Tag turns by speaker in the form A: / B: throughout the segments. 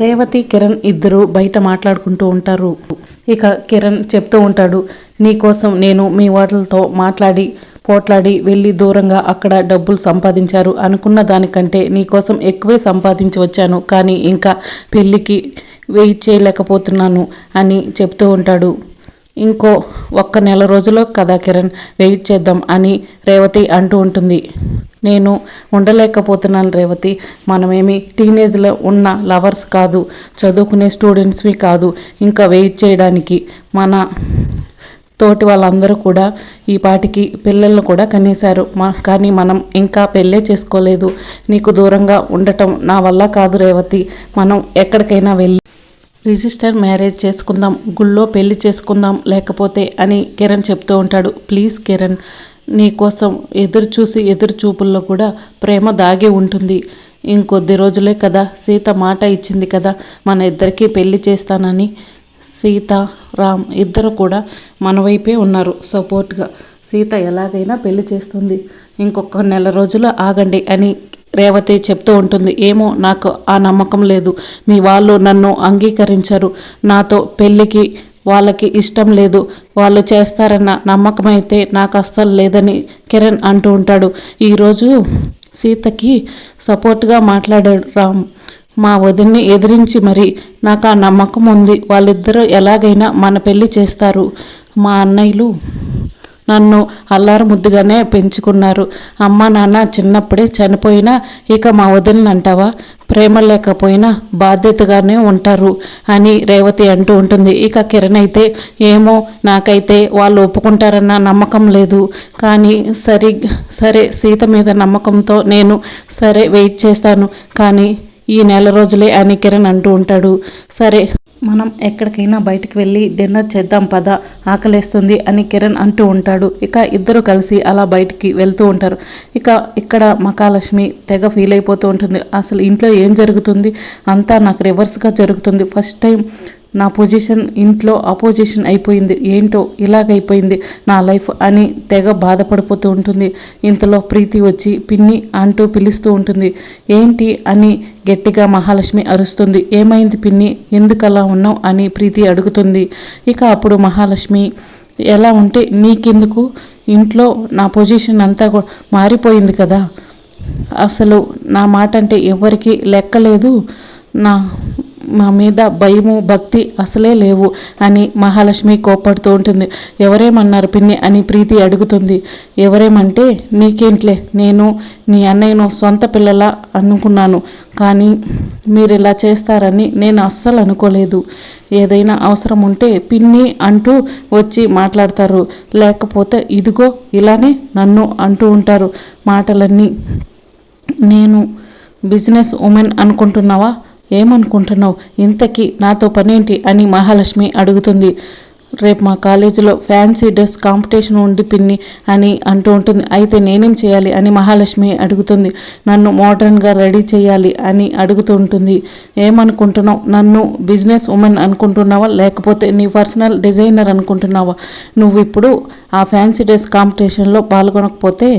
A: రేవతి కిరణ్ ఇద్దరు బయట మాట్లాడుకుంటూ ఉంటారు. ఇక కిరణ్ చెప్తూ ఉంటాడు, నీకోసం నేను మీ వాళ్ళతో పోట్లాడి వెళ్ళి దూరంగా అక్కడ డబ్బులు సంపాదించారు. అనుకున్న దానికంటే నీకోసం ఎక్కువే సంపాదించి వచ్చాను. కానీ ఇంకా పెళ్ళికి వెయిట్ చేయలేకపోతున్నాను అని చెప్తూ ఉంటాడు. ఇంకో 1 నెల రోజుల్లో కదా కిరణ్ వెయిట్ చేద్దాం అని రేవతి అంటూ ఉంటుంది. నేను ఉండలేకపోతున్నాను రేవతి. మనమేమి టీనేజ్లో ఉన్న లవర్స్ కాదు, చదువుకునే స్టూడెంట్స్వి కాదు ఇంకా వెయిట్ చేయడానికి. మన తోటి వాళ్ళందరూ కూడా ఈ పాటికి పిల్లలను కూడా కనేశారు. కానీ మనం ఇంకా పెళ్ళే చేసుకోలేదు. నీకు దూరంగా ఉండటం నా వల్ల కాదు రేవతి. మనం ఎక్కడికైనా వెళ్ళి రిజిస్టర్ మ్యారేజ్ చేసుకుందాం, గుళ్ళో పెళ్లి చేసుకుందాం లేకపోతే అని కిరణ్ చెప్తూ ఉంటాడు. ప్లీజ్ కిరణ్, నీకోసం ఎదురు చూపుల్లో కూడా ప్రేమ దాగి ఉంటుంది. ఇంకొద్ది రోజులే కదా, సీత మాట ఇచ్చింది కదా మన ఇద్దరికీ పెళ్లి చేస్తానని. సీత రామ్ ఇద్దరు కూడా మన వైపే ఉన్నారు సపోర్ట్గా. సీత ఎలాగైనా పెళ్లి చేస్తుంది. ఇంకొక నెల రోజులు ఆగండి అని రేవతి చెప్తూ ఉంటుంది. ఏమో నాకు ఆ నమ్మకం లేదు. మీ వాళ్ళు నన్ను అంగీకరించరు. నాతో పెళ్ళికి వాళ్ళకి ఇష్టం లేదు. వాళ్ళు చేస్తారన్న నమ్మకం అయితే నాకు అస్సలు లేదని కిరణ్ అంటూ ఉంటాడు. ఈరోజు సీతకి సపోర్ట్గా మాట్లాడాడు రామ్. మా వదిన్ని ఎదిరించి మరి నాకు ఆ నమ్మకం ఉంది. వాళ్ళిద్దరూ ఎలాగైనా మన పెళ్ళి చేస్తారు. మా అన్నయ్యలు నన్ను అల్లారు ముద్దుగానే పెంచుకున్నారు. అమ్మ నాన్న చిన్నప్పుడే చనిపోయినా ఇక మా వదిలిని అంటావా? ప్రేమ లేకపోయినా బాధ్యతగానే ఉంటారు అని రేవతి అంటూ ఉంటుంది. ఇక కిరణ్ అయితే ఏమో నాకైతే వాళ్ళు ఒప్పుకుంటారన్న నమ్మకం లేదు. కానీ సరే సీత మీద నమ్మకంతో నేను సరే వెయిట్ చేస్తాను. కానీ ఈ నెల రోజులే అని కిరణ్ అంటూ ఉంటాడు. సరే మనం ఎక్కడికైనా బయటికి వెళ్ళి డిన్నర్ చేద్దాం పద, ఆకలేస్తుంది అని కిరణ్ అంటూ ఉంటాడు. ఇక ఇద్దరు కలిసి అలా బయటికి వెళ్తూ ఉంటారు. ఇక్కడ మహాలక్ష్మి తెగ ఫీల్ అయిపోతూ ఉంటుంది. అసలు ఇంట్లో ఏం జరుగుతుంది? అంతా నాకు రివర్స్గా జరుగుతుంది. ఫస్ట్ టైం నా పొజిషన్ ఇంట్లో అపోజిషన్ అయిపోయింది. ఏంటో ఇలాగైపోయింది నా లైఫ్ అని తెగ బాధపడిపోతూ ఉంటుంది. ఇంతలో ప్రీతి వచ్చి పిన్ని అంటూ పిలుస్తూ ఉంటుంది. ఏంటి అని గట్టిగా మహాలక్ష్మి అరుస్తుంది. ఏమైంది పిన్ని, ఎందుకలా ఉన్నావు అని ప్రీతి అడుగుతుంది. ఇక అప్పుడు మహాలక్ష్మి, ఎలా ఉంటే నీకెందుకు, ఇంట్లో నా పొజిషన్ అంతా మారిపోయింది కదా, అసలు నా మాట అంటే ఎవరికి లెక్కలేదు, మా మీద భయము భక్తి అసలే లేవు అని మహాలక్ష్మి కోప్పడుతూ ఉంటుంది. ఎవరేమన్నారు పిన్ని అని ప్రీతి అడుగుతుంది. ఎవరేమంటే నీకేంట్లే, నేను నీ అన్నయ్యను సొంత పిల్లలా అనుకున్నాను. కానీ మీరు ఇలా చేస్తారని నేను అస్సలు అనుకోలేదు. ఏదైనా అవసరం ఉంటే పిన్ని అంటూ వచ్చి మాట్లాడతారు, లేకపోతే ఇదిగో ఇలానే నన్ను అంటూ ఉంటారు మాటలన్నీ. నేను బిజినెస్ ఉమెన్ అనుకుంటున్నావా? ఏమనుకుంటున్నావు? ఇంతకీ నాతో పనేంటి అని మహాలక్ష్మి అడుగుతుంది. రేపు మా కాలేజీలో ఫ్యాన్సీ డ్రెస్ కాంపిటీషన్ ఉంది పిన్ని అని అంటూ ఉంటుంది. అయితే నేనేం చేయాలి అని మహాలక్ష్మి అడుగుతుంది. నన్ను మోడర్న్గా రెడీ చేయాలి అని అడుగుతూ ఉంటుంది. ఏమనుకుంటున్నావు? నన్ను బిజినెస్ ఉమెన్ అనుకుంటున్నావా లేకపోతే నీ పర్సనల్ డిజైనర్ అనుకుంటున్నావా? నువ్వు ఇప్పుడు ఆ ఫ్యాన్సీ డ్రెస్ కాంపిటీషన్లో పాల్గొనకపోతే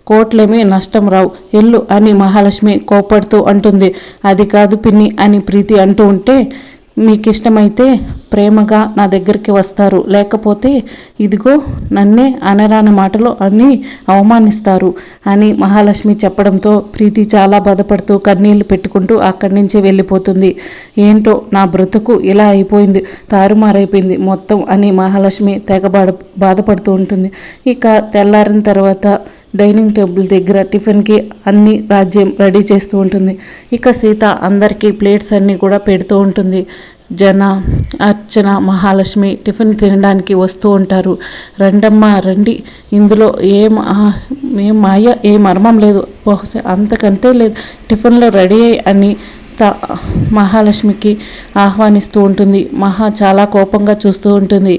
A: కోట్లేమీ నష్టం రావు, ఎల్లు అని మహాలక్ష్మి కోపడుతూ అంటుంది. అది కాదు పిన్ని అని ప్రీతి అంటూ ఉంటే, మీకు ఇష్టమైతే ప్రేమగా నా దగ్గరికి వస్తారు, లేకపోతే ఇదిగో నన్నే అనరాని మాటలు అన్నీ అవమానిస్తారు అని మహాలక్ష్మి చెప్పడంతో ప్రీతి చాలా బాధపడుతూ కన్నీళ్లు పెట్టుకుంటూ అక్కడి నుంచి వెళ్ళిపోతుంది. ఏంటో నా బ్రతుకు ఇలా అయిపోయింది, తారుమారైపోయింది మొత్తం అని మహాలక్ష్మి తెగ బాధపడుతూ ఉంటుంది. ఇక తెల్లారిన తర్వాత డైనింగ్ టేబుల్ దగ్గర టిఫిన్కి అన్ని రాజ్యం రెడీ చేస్తూ ఉంటుంది. ఇక సీత అందరికీ ప్లేట్స్ అన్నీ కూడా పెడుతూ ఉంటుంది. జన, అర్చన, మహాలక్ష్మి టిఫిన్ తినడానికి వస్తూ ఉంటారు. రండమ్మా రండి, ఇందులో ఏం మాయ ఏ మర్మం లేదు, బహుశా అంతకంటే లేదు, టిఫిన్లో రెడీ అని మహాలక్ష్మికి ఆహ్వానిస్తూ ఉంటుంది. మహా చాలా కోపంగా చూస్తూ ఉంటుంది.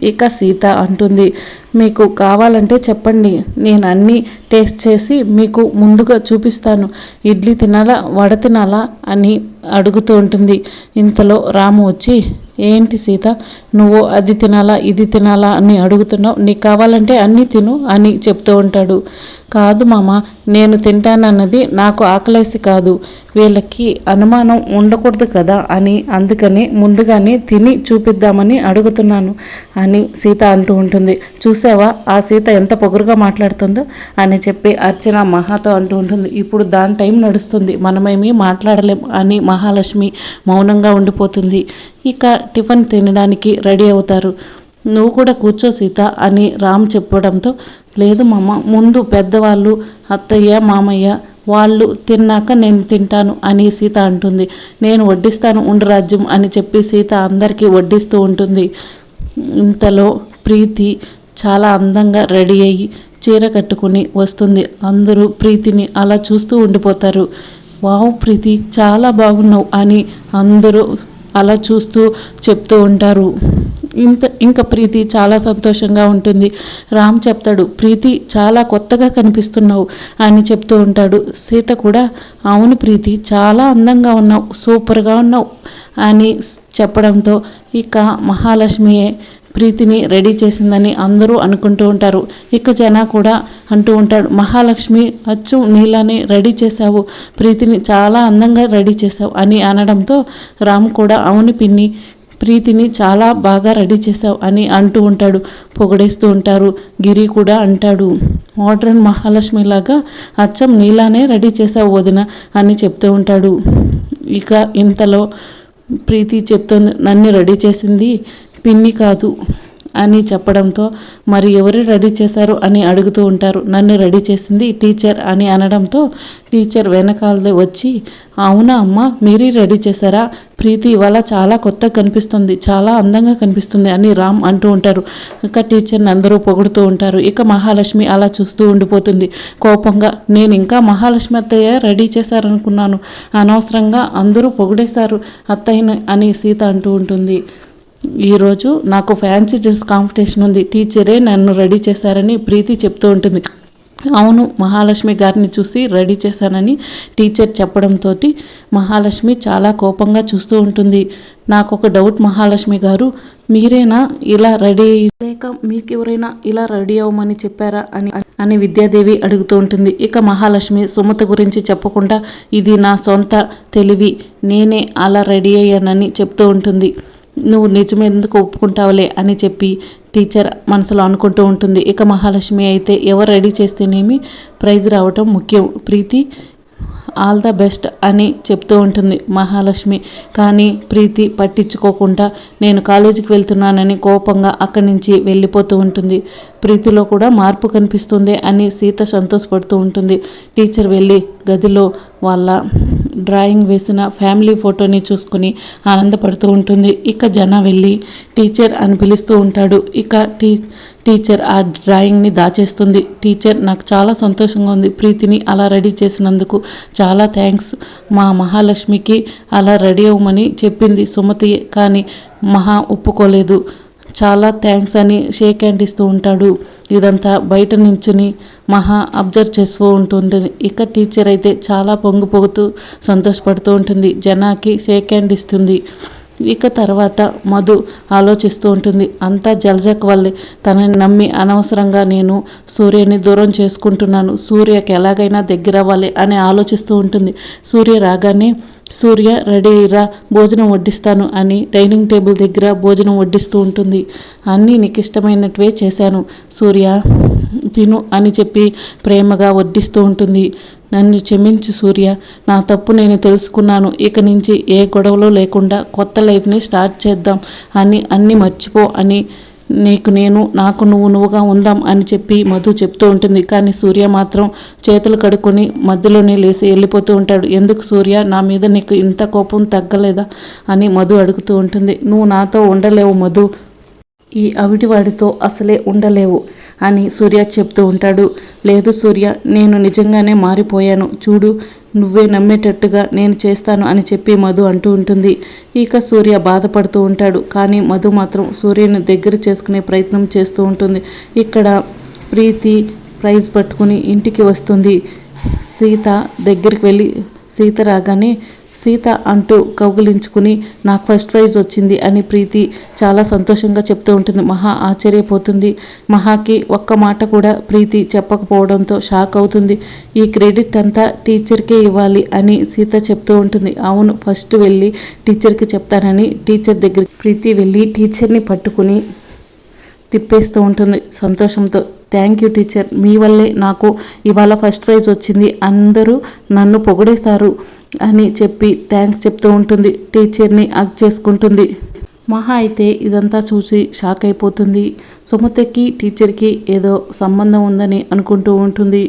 A: ఇక సీత అంటుంది, మీకు కావాలంటే చెప్పండి, నేను అన్నీ టేస్ట్ చేసి మీకు ముందుగా చూపిస్తాను. ఇడ్లీ తినాలా వడ తినాలా అని అడుగుతూ ఉంటుంది. ఇంతలో రాము వచ్చి, ఏంటి సీత, నువ్వు అది తినాలా ఇది తినాలా అని అడుగుతున్నావు, నీకు కావాలంటే అన్నీ తిను అని చెప్తూ ఉంటాడు. కాదు మామ, నేను తింటానన్నది నాకు ఆకలేసి కాదు, వీళ్ళకి అనుమానం ఉండకూడదు కదా అని, అందుకని ముందుగానే తిని చూపిద్దామని అడుగుతున్నాను అని సీత అంటూ ఉంటుంది. చూసావా ఆ సీత ఎంత పొగరుగా మాట్లాడుతుందో అని చెప్పి అర్చన మహాతో అంటూ ఉంటుంది. ఇప్పుడు దాని టైం నడుస్తుంది, మనమేమీ మాట్లాడలేం అని మహాలక్ష్మి మౌనంగా ఉండిపోతుంది. ఇక టిఫిన్ తినడానికి రెడీ అవుతారు. నువ్వు కూడా కూర్చో సీత అని రామ్ చెప్పడంతో, లేదు మామ, ముందు పెద్దవాళ్ళు అత్తయ్య మామయ్య వాళ్ళు తిన్నాక నేను తింటాను అని సీత అంటుంది. నేను వడ్డిస్తాను ఉండు రాజ్యం అని చెప్పి సీత అందరికీ వడ్డిస్తూ ఉంటుంది. ఇంతలో ప్రీతి చాలా అందంగా రెడీ అయ్యి చీర కట్టుకుని వస్తుంది. అందరూ ప్రీతిని అలా చూస్తూ ఉండిపోతారు. వావ్ ప్రీతి, చాలా బాగున్నావు అని అందరూ అలా చూస్తూ చెప్తూ ఉంటారు. ఇంకా ప్రీతి చాలా సంతోషంగా ఉంటుంది. రామ్ చెప్తాడు, ప్రీతి చాలా కొత్తగా కనిపిస్తున్నావు అని చెప్తూ ఉంటాడు. సీత కూడా, అవును ప్రీతి, చాలా అందంగా ఉన్నావు, సూపర్గా ఉన్నావు అని చెప్పడంతో ఇక మహాలక్ష్మియే ప్రీతిని రెడీ చేసిందని అందరూ అనుకుంటూ ఉంటారు. ఇక జన కూడా అంటూ ఉంటాడు, మహాలక్ష్మి అచ్చు నీలానే రెడీ చేశావు, ప్రీతిని చాలా అందంగా రెడీ చేశావు అని అనడంతో రామ్ కూడా, అవును పిన్ని, ప్రీతిని చాలా బాగా రెడీ చేశావు అని అంటూ ఉంటాడు. పొగడేస్తూ ఉంటారు. గిరి కూడా అంటాడు, మోడ్రన్ మహాలక్ష్మిలాగా అచ్చం నీలానే రెడీ చేశావు వదిన అని చెప్తూ ఉంటాడు. ఇక ఇంతలో ప్రీతి చెప్తుంది, నన్ను రెడీ చేసింది పిన్ని కాదు అని చెప్పడంతో, మరి ఎవరు రెడీ చేశారు అని అడుగుతూ ఉంటారు. నన్ను రెడీ చేసింది టీచర్ అని అనడంతో టీచర్ వెనకాలే వచ్చి, అవునా అమ్మ, మీరే రెడీ చేశారా, ప్రీతి ఇవాళ చాలా కొత్తగా కనిపిస్తుంది, చాలా అందంగా కనిపిస్తుంది అని రామ్ అంటూ ఉంటారు. ఇక టీచర్ని అందరూ పొగుడుతూ ఉంటారు. ఇక మహాలక్ష్మి అలా చూస్తూ ఉండిపోతుంది కోపంగా. నేను ఇంకా మహాలక్ష్మి అత్తయ్య రెడీ చేశారనుకున్నాను, అనవసరంగా అందరూ పొగిడేశారు అత్తయ్యని అని సీత అంటూ ఉంటుంది. ఈరోజు నాకు ఫ్యాన్సీ డ్రెస్ కాంపిటీషన్ ఉంది, టీచరే నన్ను రెడీ చేశారని ప్రీతి చెప్తూ ఉంటుంది. అవును, మహాలక్ష్మి గారిని చూసి రెడీ చేశానని టీచర్ చెప్పడంతో మహాలక్ష్మి చాలా కోపంగా చూస్తూ ఉంటుంది. నాకు ఒక డౌట్ మహాలక్ష్మి గారు, మీరేనా ఇలా రెడీ లేక మీకు ఎవరైనా ఇలా రెడీ అవ్వమని చెప్పారా అని విద్యాదేవి అడుగుతూ ఉంటుంది. ఇక మహాలక్ష్మి సుమత గురించి చెప్పకుండా, ఇది నా సొంత తెలివి, నేనే అలా రెడీ అయ్యానని చెప్తూ ఉంటుంది. నువ్వు నిజమెందుకు ఒప్పుకుంటావులే అని చెప్పి టీచర్ మనసులో అనుకుంటూ ఉంటుంది. ఇక మహాలక్ష్మి అయితే, ఎవరు రెడీ చేస్తేనేమి, ప్రైజ్ రావటం ముఖ్యం, ప్రీతి ఆల్ ద బెస్ట్ అని చెప్తూ ఉంటుంది మహాలక్ష్మి. కానీ ప్రీతి పట్టించుకోకుండా నేను కాలేజీకి వెళ్తున్నానని కోపంగా అక్కడి నుంచి వెళ్ళిపోతూ ఉంటుంది. ప్రీతిలో కూడా మార్పు కనిపిస్తుంది అని సీత సంతోషపడుతూ ఉంటుంది. టీచర్ వెళ్ళి గదిలో వాళ్ళ డ్రాయింగ్ వేసిన ఫ్యామిలీ ఫోటోని చూసుకుని ఆనందపడుతూ ఉంటుంది. ఇక జన వెళ్ళి టీచర్ అని పిలుస్తూ ఉంటాడు. ఇక టీచర్ ఆ డ్రాయింగ్ని దాచేస్తుంది. టీచర్, నాకు చాలా సంతోషంగా ఉంది, ప్రీతిని అలా రెడీ చేసినందుకు చాలా థ్యాంక్స్, మా మహాలక్ష్మికి అలా రెడీ అవ్వమని చెప్పింది సుమతియే, కానీ మహా ఒప్పుకోలేదు, చాలా థ్యాంక్స్ అని షేక్ హ్యాండ్ ఇస్తూ ఉంటాడు. ఇదంతా బయట నుంచుని మహా అబ్జర్వ్ చేస్తూ ఉంటుంది. ఇక టీచర్ అయితే చాలా పొంగిపోతూ సంతోషపడుతూ ఉంటుంది. జనాకి షేక్ హ్యాండ్ ఇస్తుంది. ఇక తర్వాత మధు ఆలోచిస్తూ ఉంటుంది. అంతా జలజక్ వల్లే, తనని నమ్మి అనవసరంగా నేను సూర్యని దూరం చేసుకుంటున్నాను, సూర్యకి ఎలాగైనా దగ్గర అవ్వాలి అని ఆలోచిస్తూ ఉంటుంది. సూర్య రాగానే, సూర్య రెడీ అయ్యిరా, భోజనం వడ్డిస్తాను అని డైనింగ్ టేబుల్ దగ్గర భోజనం వడ్డిస్తూ ఉంటుంది. అన్నీ నీకు ఇష్టమైనట్టువే చేశాను సూర్య, తిను అని చెప్పి ప్రేమగా వడ్డిస్తూ ఉంటుంది. నన్ను క్షమించు సూర్య, నా తప్పు నేను తెలుసుకున్నాను, ఇక నుంచి ఏ గొడవలు లేకుండా కొత్త లైఫ్ని స్టార్ట్ చేద్దాం అని, అన్నీ మర్చిపో అని, నీకు నేను, నాకు నువ్వుగా ఉందాం అని చెప్పి మధు చెప్తూ ఉంటుంది. కానీ సూర్య మాత్రం చేతులు కడుక్కొని మధ్యలోనే లేచి వెళ్ళిపోతూ ఉంటాడు. ఎందుకు సూర్య, నా మీద నీకు ఇంత కోపం తగ్గలేదా అని మధు అడుగుతూ ఉంటుంది. నువ్వు నాతో ఉండలేవు మధు, ఈ అవిటివాడితో అసలే ఉండలేవు అని సూర్య చెప్తూ ఉంటాడు. లేదు సూర్య, నేను నిజంగానే మారిపోయాను, చూడు నువ్వే నమ్మేటట్టుగా నేను చేస్తాను అని చెప్పి మధు అంటూ ఉంటుంది. ఇక సూర్య బాధపడుతూ ఉంటాడు. కానీ మధు మాత్రం సూర్యని దగ్గర చేసుకునే ప్రయత్నం చేస్తూ ఉంటుంది. ఇక్కడ ప్రీతి ప్రైజ్ పట్టుకుని ఇంటికి వస్తుంది. సీత దగ్గరికి వెళ్ళి, సీత రాగానే సీత అంటూ కౌగిలించుకుని నాకు ఫస్ట్ ప్రైజ్ వచ్చింది అని ప్రీతి చాలా సంతోషంగా చెప్తూ ఉంటుంది. మహా ఆశ్చర్యపోతుంది. మహాకి ఒక్క మాట కూడా ప్రీతి చెప్పకపోవడంతో షాక్ అవుతుంది. ఈ క్రెడిట్ అంతా టీచర్కే ఇవ్వాలి అని సీత చెప్తూ ఉంటుంది. అవును, ఫస్ట్ వెళ్ళి టీచర్కి చెప్తానని టీచర్ దగ్గరికి ప్రీతి వెళ్ళి టీచర్ని పట్టుకుని తిప్పేస్తూ ఉంటుంది సంతోషంతో. థ్యాంక్ యూ టీచర్, మీ వల్లే నాకు ఇవాళ ఫస్ట్ ప్రైజ్ వచ్చింది, అందరూ నన్ను పొగిడేశారు అని చెప్పి థ్యాంక్స్ చెప్తూ ఉంటుంది. టీచర్ని హగ్ చేసుకుంటుంది. మహా అయితే ఇదంతా చూసి షాక్ అయిపోతుంది. సుమతికి టీచర్కి ఏదో సంబంధం ఉందని అనుకుంటూ ఉంటుంది.